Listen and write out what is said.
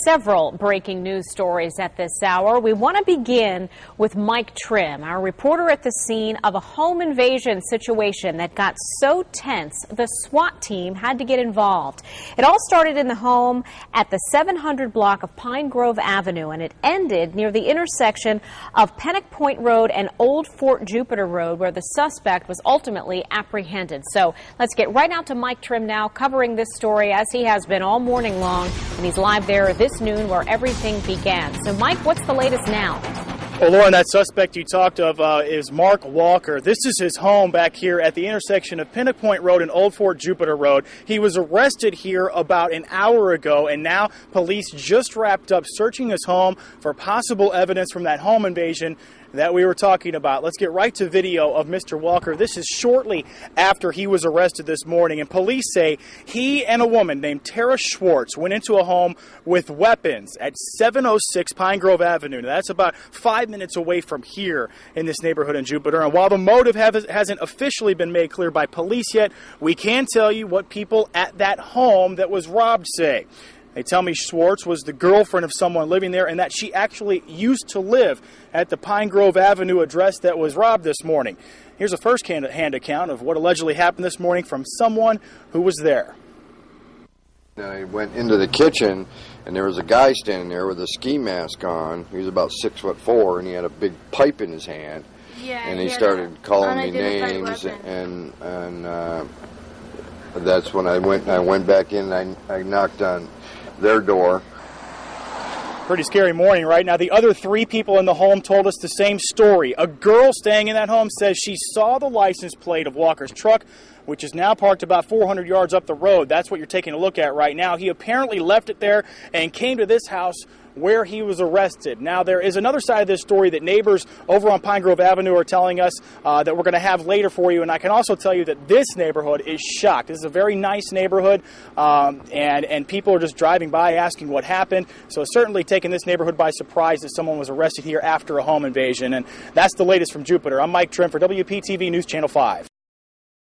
Several breaking news stories at this hour. We want to begin with Mike Trim, our reporter at the scene of a home invasion situation that got so tense the SWAT team had to get involved. It all started in the home at the 700 block of Pine Grove Avenue, and it ended near the intersection of Pennock Point Road and Old Fort Jupiter Road, where the suspect was ultimately apprehended. So let's get right out to Mike Trim now, covering this story as he has been all morning long, and he's live there this noon where everything began. So Mike, what's the latest now? Well, Lauren, that suspect you talked of is Mark Walker. This is his home back here at the intersection of Pennock Point Road and Old Fort Jupiter Road. He was arrested here about an hour ago, and now police just wrapped up searching his home for possible evidence from that home invasion that we were talking about. Let's get right to video of Mr. Walker. This is shortly after he was arrested this morning, and police say he and a woman named Tara Schwartz went into a home with weapons at 706 Pine Grove Avenue. Now, that's about 5 minutes away from here in this neighborhood in Jupiter. And while the motive hasn't officially been made clear by police yet, we can tell you what people at that home that was robbed say. They tell me Schwartz was the girlfriend of someone living there and that she actually used to live at the Pine Grove Avenue address that was robbed this morning. Here's a first-hand account of what allegedly happened this morning from someone who was there. I went into the kitchen, and there was a guy standing there with a ski mask on. He was about 6'4", and he had a big pipe in his hand. Yeah, and he started calling me names, and that's when I went back in, and I knocked on their door. Pretty scary morning, right? Now, the other three people in the home told us the same story. A girl staying in that home says she saw the license plate of Walker's truck, which is now parked about 400 yards up the road. That's what you're taking a look at right now. He apparently left it there and came to this house where he was arrested. Now, there is another side of this story that neighbors over on Pine Grove Avenue are telling us that we're going to have later for you, and I can also tell you that this neighborhood is shocked. This is a very nice neighborhood, and people are just driving by asking what happened, so it's certainly taken this neighborhood by surprise that someone was arrested here after a home invasion, and that's the latest from Jupiter. I'm Mike Trim for WPTV News Channel 5.